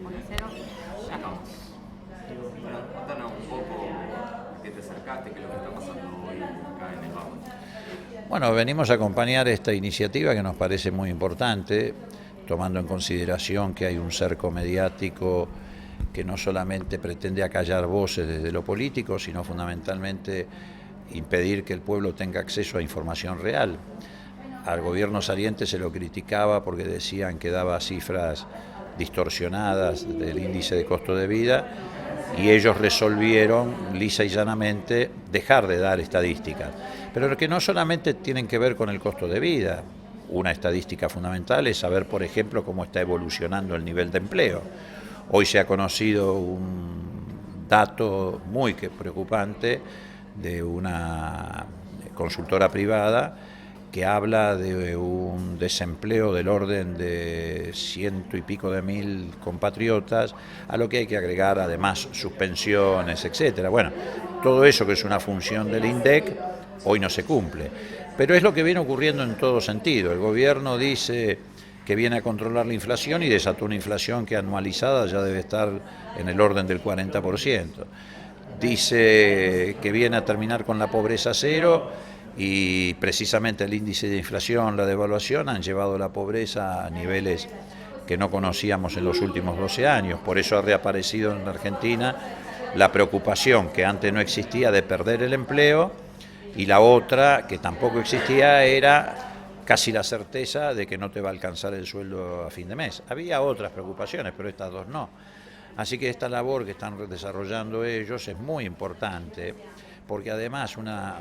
Monecero, ya acabó. Bueno, contanos un poco qué te acercaste, qué es lo que está pasando hoy acá en el Bajo. Bueno, venimos a acompañar esta iniciativa que nos parece muy importante, tomando en consideración que hay un cerco mediático que no solamente pretende acallar voces desde lo político, sino fundamentalmente impedir que el pueblo tenga acceso a información real. Al gobierno saliente se lo criticaba porque decían que daba cifras distorsionadas del índice de costo de vida y ellos resolvieron lisa y llanamente dejar de dar estadísticas, pero que no solamente tienen que ver con el costo de vida. Una estadística fundamental es saber, por ejemplo, cómo está evolucionando el nivel de empleo. Hoy se ha conocido un dato muy preocupante de una consultora privada que habla de un desempleo del orden de 100 y pico de mil compatriotas, a lo que hay que agregar además suspensiones, etcétera. Bueno, todo eso que es una función del INDEC hoy no se cumple, pero es lo que viene ocurriendo en todo sentido. El gobierno dice que viene a controlar la inflación y desató una inflación que anualizada ya debe estar en el orden del 40%. Dice que viene a terminar con la pobreza cero y precisamente el índice de inflación, la devaluación han llevado la pobreza a niveles que no conocíamos en los últimos 12 años. Por eso ha reaparecido en la Argentina la preocupación que antes no existía de perder el empleo, y la otra que tampoco existía era casi la certeza de que no te va a alcanzar el sueldo a fin de mes. Había otras preocupaciones, pero estas dos no. Así que esta labor que están desarrollando ellos es muy importante, porque además una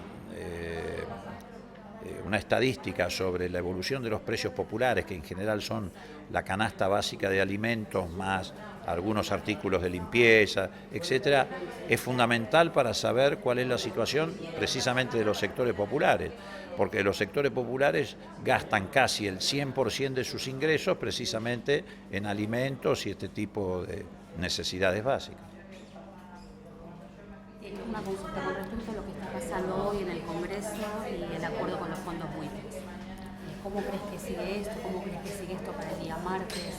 estadística sobre la evolución de los precios populares, que en general son la canasta básica de alimentos más algunos artículos de limpieza, etcétera, es fundamental para saber cuál es la situación precisamente de los sectores populares, porque los sectores populares gastan casi el 100% de sus ingresos precisamente en alimentos y este tipo de necesidades básicas. Una consulta con respecto a lo que está pasando hoy en el Congreso y el acuerdo con los fondos buitres. ¿Cómo crees que sigue esto? ¿Cómo crees que sigue esto para el día martes?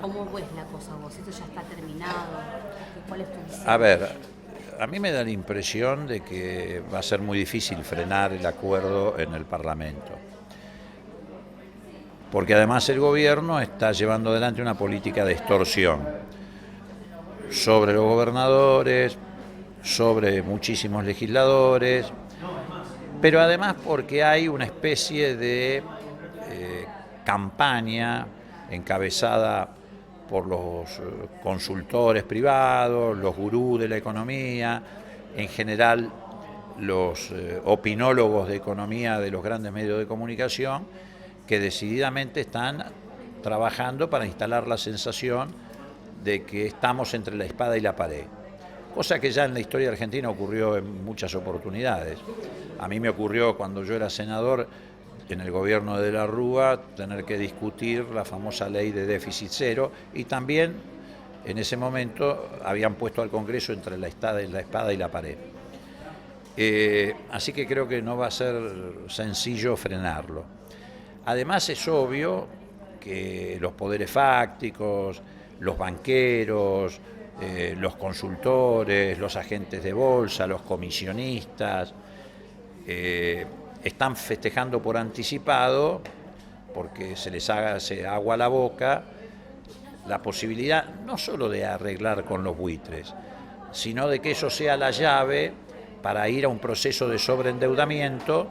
¿Cómo ves la cosa vos? ¿Esto ya está terminado? ¿Cuál es tu visión? A ver, a mí me da la impresión de que va a ser muy difícil frenar el acuerdo en el Parlamento, porque además el gobierno está llevando adelante una política de extorsión sobre los gobernadores, sobre muchísimos legisladores, pero además porque hay una especie de campaña encabezada por los consultores privados, los gurús de la economía, en general los opinólogos de economía de los grandes medios de comunicación, que decididamente están trabajando para instalar la sensación de que estamos entre la espada y la pared, cosa que ya en la historia argentina ocurrió en muchas oportunidades. A mí me ocurrió cuando yo era senador en el gobierno de la Rúa tener que discutir la famosa ley de déficit cero, y también en ese momento habían puesto al Congreso entre la espada y la pared. Así que creo que no va a ser sencillo frenarlo. Además es obvio que los poderes fácticos, los banqueros, los consultores, los agentes de bolsa, los comisionistas, están festejando por anticipado, porque se les hace agua a la boca, la posibilidad no solo de arreglar con los buitres, sino de que eso sea la llave para ir a un proceso de sobreendeudamiento,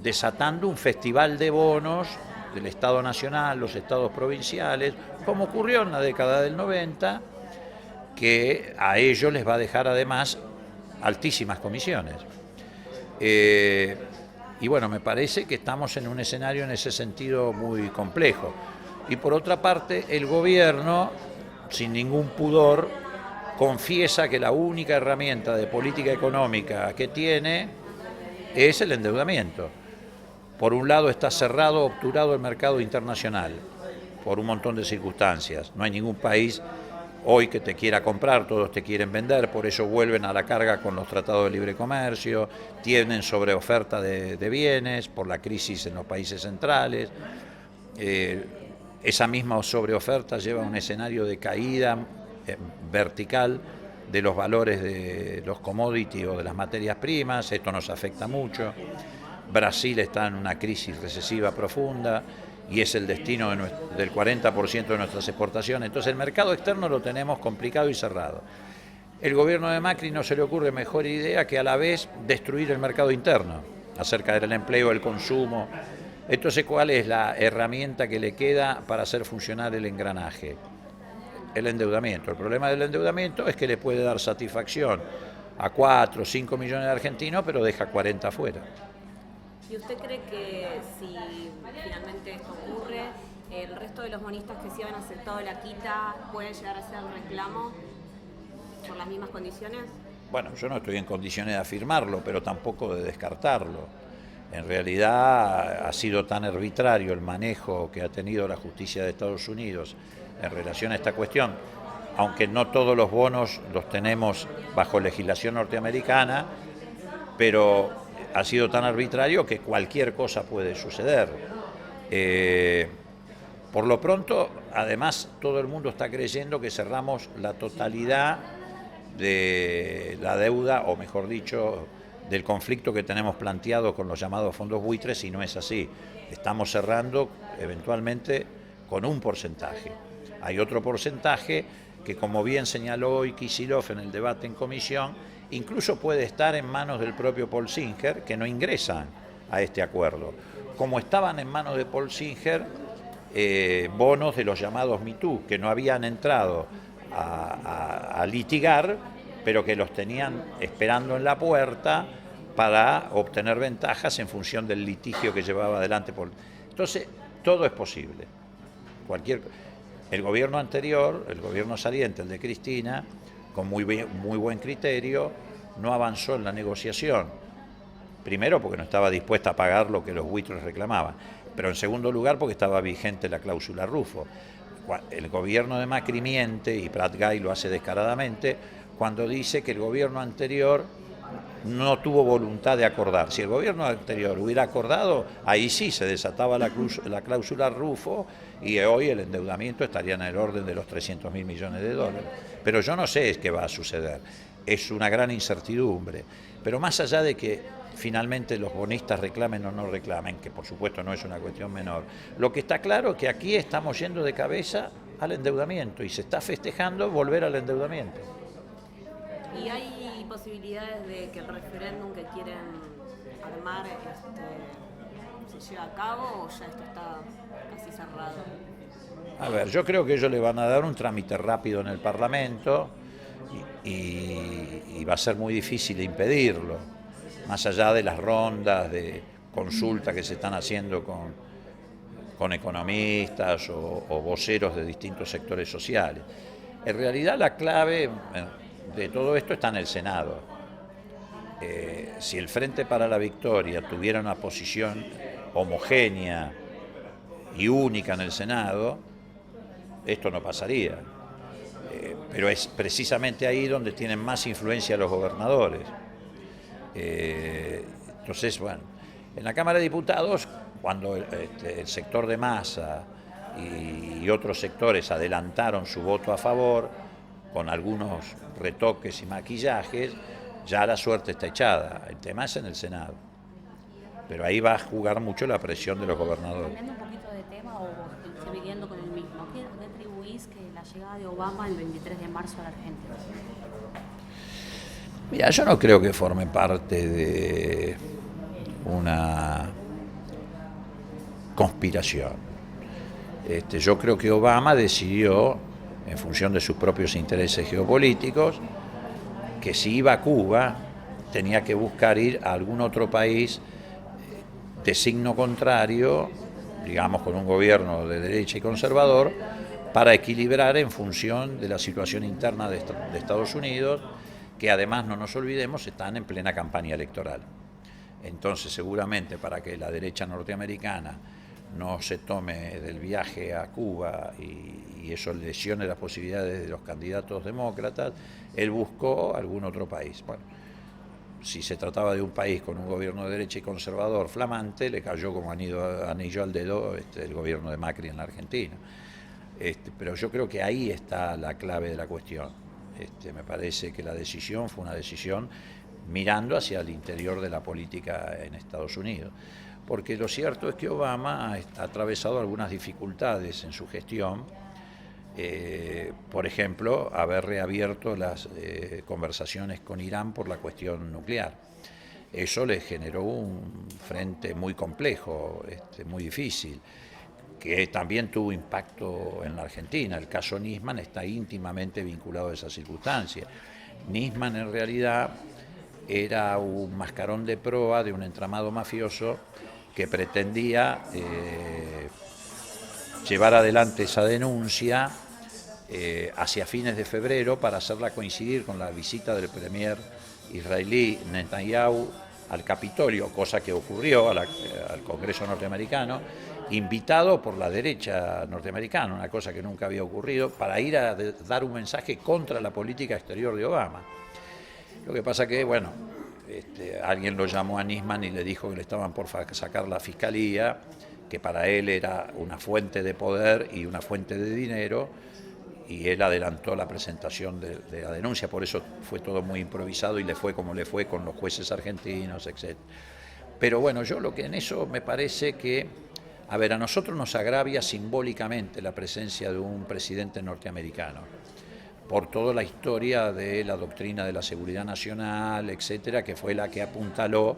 desatando un festival de bonos del Estado Nacional, los estados provinciales, como ocurrió en la década del 90, que a ellos les va a dejar además altísimas comisiones. Y bueno, me parece que estamos en un escenario en ese sentido muy complejo. Y por otra parte, el gobierno, sin ningún pudor, confiesa que la única herramienta de política económica que tiene es el endeudamiento. Por un lado está cerrado, obturado el mercado internacional, por un montón de circunstancias. No hay ningún país hoy que te quiera comprar, todos te quieren vender, por eso vuelven a la carga con los tratados de libre comercio, tienen sobreoferta de bienes por la crisis en los países centrales. esa misma sobreoferta lleva a un escenario de caída vertical de los valores de los commodities o de las materias primas. Esto nos afecta mucho. Brasil está en una crisis recesiva profunda y es el destino del 40% de nuestras exportaciones. Entonces el mercado externo lo tenemos complicado y cerrado. El gobierno de Macri no se le ocurre mejor idea que a la vez destruir el mercado interno, hacer caer el empleo, el consumo. Entonces, ¿cuál es la herramienta que le queda para hacer funcionar el engranaje? El endeudamiento. El problema del endeudamiento es que le puede dar satisfacción a 4 o 5 millones de argentinos, pero deja 40 afuera. ¿Y usted cree que si finalmente esto ocurre, el resto de los bonistas que sí han aceptado la quita pueden llegar a hacer reclamo por las mismas condiciones? Bueno, yo no estoy en condiciones de afirmarlo, pero tampoco de descartarlo. En realidad ha sido tan arbitrario el manejo que ha tenido la justicia de Estados Unidos en relación a esta cuestión, aunque no todos los bonos los tenemos bajo legislación norteamericana, pero ha sido tan arbitrario que cualquier cosa puede suceder. Por lo pronto, además, todo el mundo está creyendo que cerramos la totalidad de la deuda, o mejor dicho, del conflicto que tenemos planteado con los llamados fondos buitres, y no es así. Estamos cerrando eventualmente con un porcentaje. Hay otro porcentaje que, como bien señaló hoy Kicillof en el debate en comisión, incluso puede estar en manos del propio Paul Singer, que no ingresan a este acuerdo. Como estaban en manos de Paul Singer bonos de los llamados Me Too, que no habían entrado a litigar, pero que los tenían esperando en la puerta para obtener ventajas en función del litigio que llevaba adelante Paul. Entonces, todo es posible. El gobierno anterior, el gobierno saliente, el de Cristina, con muy buen criterio, no avanzó en la negociación. Primero, porque no estaba dispuesta a pagar lo que los buitres reclamaban, pero en segundo lugar, porque estaba vigente la cláusula Rufo. El gobierno de Macri miente, y Prat Gay lo hace descaradamente, cuando dice que el gobierno anterior no tuvo voluntad de acordar. Si el gobierno anterior hubiera acordado, ahí sí se desataba la cláusula Rufo y hoy el endeudamiento estaría en el orden de los 300.000 millones de dólares. Pero yo no sé qué va a suceder. Es una gran incertidumbre. Pero más allá de que finalmente los bonistas reclamen o no reclamen, que por supuesto no es una cuestión menor, lo que está claro es que aquí estamos yendo de cabeza al endeudamiento y se está festejando volver al endeudamiento. ¿Y hay posibilidades de que el referéndum que quieren armar se lleve a cabo o ya esto está casi cerrado? A ver, yo creo que ellos le van a dar un trámite rápido en el Parlamento y va a ser muy difícil impedirlo, más allá de las rondas de consulta que se están haciendo con economistas o voceros de distintos sectores sociales. En realidad la clave de todo esto está en el Senado. Si el Frente para la Victoria tuviera una posición homogénea y única en el Senado, esto no pasaría. Pero es precisamente ahí donde tienen más influencia los gobernadores. Entonces, bueno, en la Cámara de Diputados, cuando el sector de Massa y otros sectores adelantaron su voto a favor, con algunos retoques y maquillajes, ya la suerte está echada. El tema es en el Senado. Pero ahí va a jugar mucho la presión de los gobernadores. Cambiando un poquito de tema o siguiendo con el mismo, ¿qué atribuís que la llegada de Obama el 23 de marzo a la Argentina? Mira, yo no creo que forme parte de una conspiración. Yo creo que Obama decidió, en función de sus propios intereses geopolíticos, que si iba a Cuba tenía que buscar ir a algún otro país de signo contrario, digamos con un gobierno de derecha y conservador, para equilibrar en función de la situación interna de Estados Unidos, que además, no nos olvidemos, están en plena campaña electoral. Entonces, seguramente para que la derecha norteamericana no se tome del viaje a Cuba y eso lesione las posibilidades de los candidatos demócratas, él buscó algún otro país. Bueno, si se trataba de un país con un gobierno de derecha y conservador flamante, le cayó como anillo al dedo el gobierno de Macri en la Argentina. Pero yo creo que ahí está la clave de la cuestión. Me parece que la decisión fue una decisión mirando hacia el interior de la política en Estados Unidos. Porque lo cierto es que Obama ha atravesado algunas dificultades en su gestión. Por ejemplo, haber reabierto las conversaciones con Irán por la cuestión nuclear. Eso le generó un frente muy complejo, muy difícil, que también tuvo impacto en la Argentina. El caso Nisman está íntimamente vinculado a esa circunstancia. Nisman en realidad era un mascarón de proa de un entramado mafioso que pretendía llevar adelante esa denuncia hacia fines de febrero para hacerla coincidir con la visita del premier israelí Netanyahu al Capitolio, cosa que ocurrió al Congreso norteamericano, invitado por la derecha norteamericana, una cosa que nunca había ocurrido, para ir a dar un mensaje contra la política exterior de Obama. Lo que pasa que, bueno, alguien lo llamó a Nisman y le dijo que le estaban por sacar la fiscalía, que para él era una fuente de poder y una fuente de dinero, y él adelantó la presentación de la denuncia, por eso fue todo muy improvisado y le fue como le fue con los jueces argentinos, etc. Pero bueno, yo lo que en eso me parece que, a ver, a nosotros nos agravia simbólicamente la presencia de un presidente norteamericano, por toda la historia de la doctrina de la seguridad nacional, etcétera, que fue la que apuntaló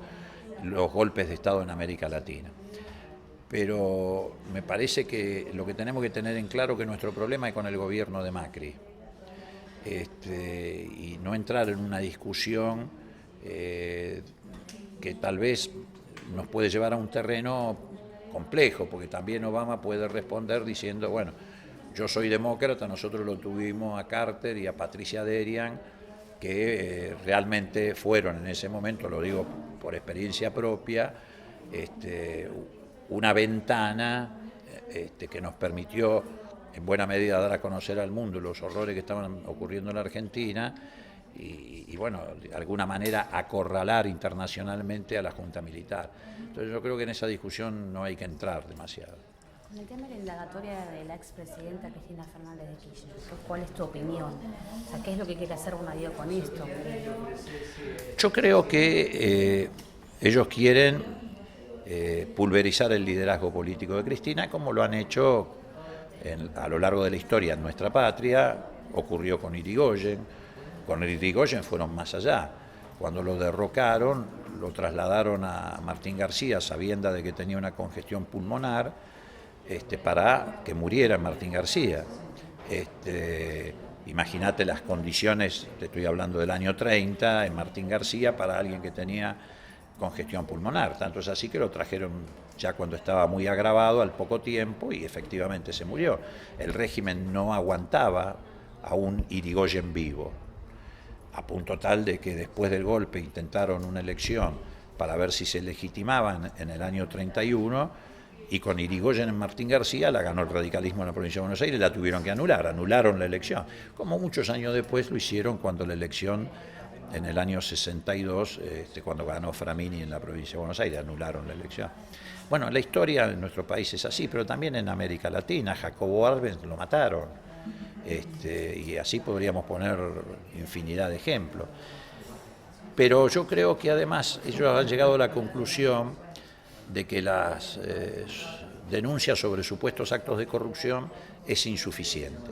los golpes de Estado en América Latina. Pero me parece que lo que tenemos que tener en claro es que nuestro problema es con el gobierno de Macri, y no entrar en una discusión que tal vez nos puede llevar a un terreno complejo, porque también Obama puede responder diciendo, bueno, yo soy demócrata, nosotros lo tuvimos a Carter y a Patricia Derian, que realmente fueron en ese momento, lo digo por experiencia propia, una ventana que nos permitió en buena medida dar a conocer al mundo los horrores que estaban ocurriendo en la Argentina y bueno, de alguna manera acorralar internacionalmente a la Junta Militar. Entonces yo creo que en esa discusión no hay que entrar demasiado. Con el tema de la indagatoria de la expresidenta Cristina Fernández de Kirchner, ¿cuál es tu opinión? O sea, ¿qué es lo que quiere hacer Bonadío con esto? Yo creo que ellos quieren pulverizar el liderazgo político de Cristina, como lo han hecho a lo largo de la historia en nuestra patria. Ocurrió con Irigoyen. Con Irigoyen fueron más allá. Cuando lo derrocaron, lo trasladaron a Martín García, sabiendo de que tenía una congestión pulmonar, para que muriera Martín García. Imagínate las condiciones, te estoy hablando del año 30, en Martín García, para alguien que tenía congestión pulmonar. Tanto es así que lo trajeron ya cuando estaba muy agravado, al poco tiempo, y efectivamente se murió. El régimen no aguantaba a un Irigoyen vivo, a punto tal de que después del golpe intentaron una elección para ver si se legitimaban en el año 31, y con Irigoyen en Martín García la ganó el radicalismo en la provincia de Buenos Aires y la tuvieron que anular, anularon la elección, como muchos años después lo hicieron cuando la elección en el año 62, cuando ganó Framini en la provincia de Buenos Aires, anularon la elección. Bueno, la historia en nuestro país es así, pero también en América Latina. Jacobo Arbenz lo mataron, y así podríamos poner infinidad de ejemplos. Pero yo creo que además ellos han llegado a la conclusión de que las denuncias sobre supuestos actos de corrupción es insuficiente.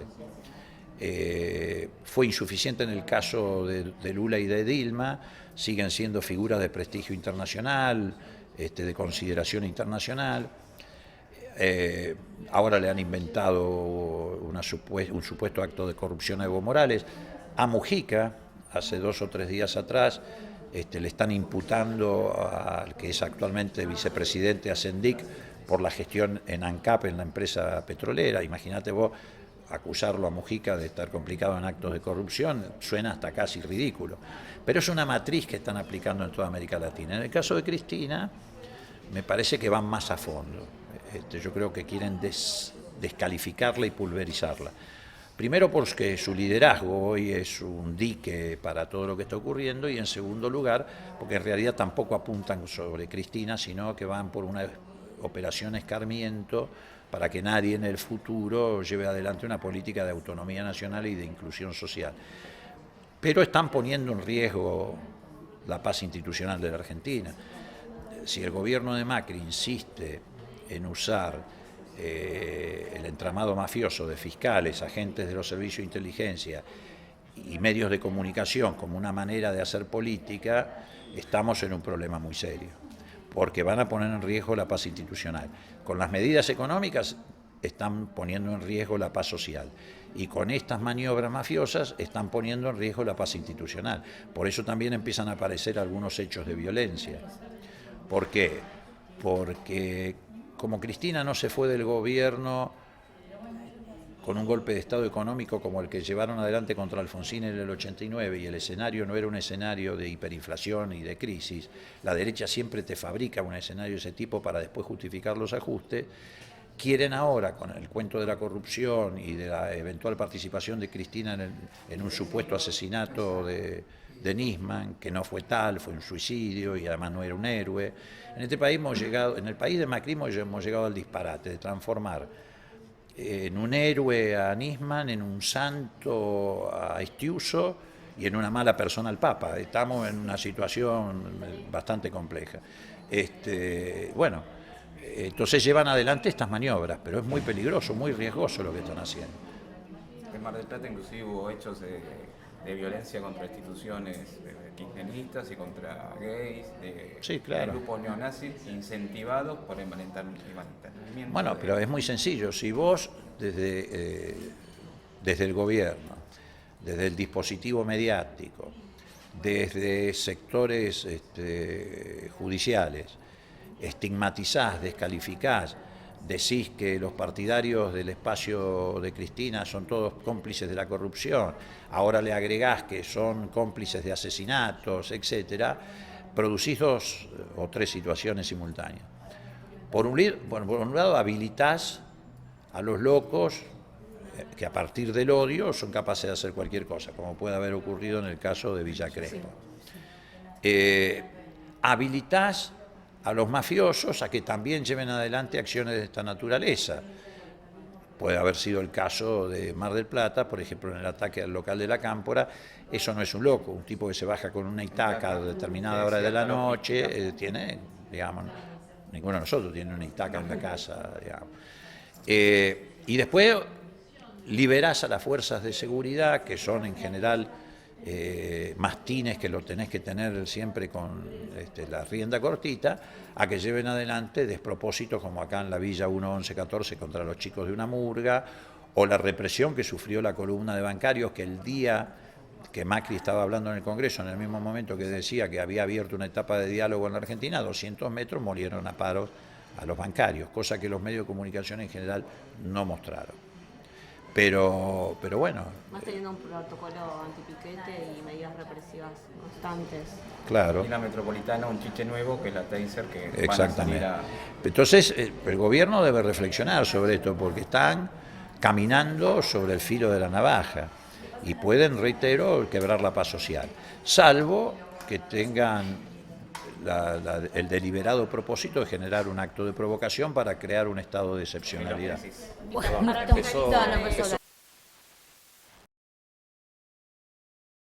Fue insuficiente en el caso de Lula y de Dilma, siguen siendo figuras de prestigio internacional, de consideración internacional. Ahora le han inventado un supuesto acto de corrupción a Evo Morales. A Mujica, hace 2 o 3 días atrás, le están imputando al que es actualmente vicepresidente Ascendic por la gestión en ANCAP, en la empresa petrolera. Imagínate vos acusarlo a Mujica de estar complicado en actos de corrupción, suena hasta casi ridículo. Pero es una matriz que están aplicando en toda América Latina. En el caso de Cristina, me parece que van más a fondo. Yo creo que quieren descalificarla y pulverizarla. Primero porque su liderazgo hoy es un dique para todo lo que está ocurriendo, y en segundo lugar porque en realidad tampoco apuntan sobre Cristina, sino que van por una operación escarmiento para que nadie en el futuro lleve adelante una política de autonomía nacional y de inclusión social. Pero están poniendo en riesgo la paz institucional de la Argentina. Si el gobierno de Macri insiste en usar el entramado mafioso de fiscales, agentes de los servicios de inteligencia y medios de comunicación como una manera de hacer política, estamos en un problema muy serio, porque van a poner en riesgo la paz institucional. Con las medidas económicas están poniendo en riesgo la paz social, y con estas maniobras mafiosas están poniendo en riesgo la paz institucional. Por eso también empiezan a aparecer algunos hechos de violencia. ¿Por qué? Porque como Cristina no se fue del gobierno con un golpe de Estado económico como el que llevaron adelante contra Alfonsín en el 89, y el escenario no era un escenario de hiperinflación y de crisis, la derecha siempre te fabrica un escenario de ese tipo para después justificar los ajustes. Quieren ahora, con el cuento de la corrupción y de la eventual participación de Cristina en un supuesto asesinato de Nisman, que no fue tal, fue un suicidio y además no era un héroe. En este país en el país de macrismo hemos llegado al disparate de transformar en un héroe a Nisman, en un santo a Estiuso y en una mala persona al Papa. Estamos en una situación bastante compleja. Entonces llevan adelante estas maniobras, pero es muy peligroso, muy riesgoso lo que están haciendo. En Mar del Plata inclusive hubo hechos de violencia contra instituciones kirchneristas y contra gays, sí, claro, de grupos neonazis incentivados por el mantenimiento. Bueno, pero es muy sencillo. Si vos desde el gobierno, desde el dispositivo mediático, desde sectores judiciales, estigmatizás, descalificás, decís que los partidarios del espacio de Cristina son todos cómplices de la corrupción, ahora le agregás que son cómplices de asesinatos, etcétera, producís 2 o 3 situaciones simultáneas. Por un lado habilitás a los locos que a partir del odio son capaces de hacer cualquier cosa, como puede haber ocurrido en el caso de Villa Crespo. Habilitás a los mafiosos a que también lleven adelante acciones de esta naturaleza. Puede haber sido el caso de Mar del Plata, por ejemplo, en el ataque al local de la Cámpora. Eso no es un loco, un tipo que se baja con una itaca a determinada hora de la noche, tiene, digamos, ninguno de nosotros tiene una itaca en la casa, digamos. Y después liberás a las fuerzas de seguridad, que son en general mastines que lo tenés que tener siempre con la rienda cortita, a que lleven adelante despropósitos como acá en la Villa 1114 contra los chicos de una murga, o la represión que sufrió la columna de bancarios, que el día que Macri estaba hablando en el Congreso, en el mismo momento que decía que había abierto una etapa de diálogo en la Argentina, a 200 metros murieron a paros a los bancarios, cosa que los medios de comunicación en general no mostraron. Pero bueno. Más teniendo un protocolo antipiquete y medidas represivas constantes. Claro. Y la metropolitana, un chiche nuevo que es la Taser, que exactamente. Van a Entonces, el gobierno debe reflexionar sobre esto, porque están caminando sobre el filo de la navaja y pueden, reitero, quebrar la paz social, salvo que tengan el deliberado propósito de generar un acto de provocación para crear un estado de excepcionalidad. Bueno, empezó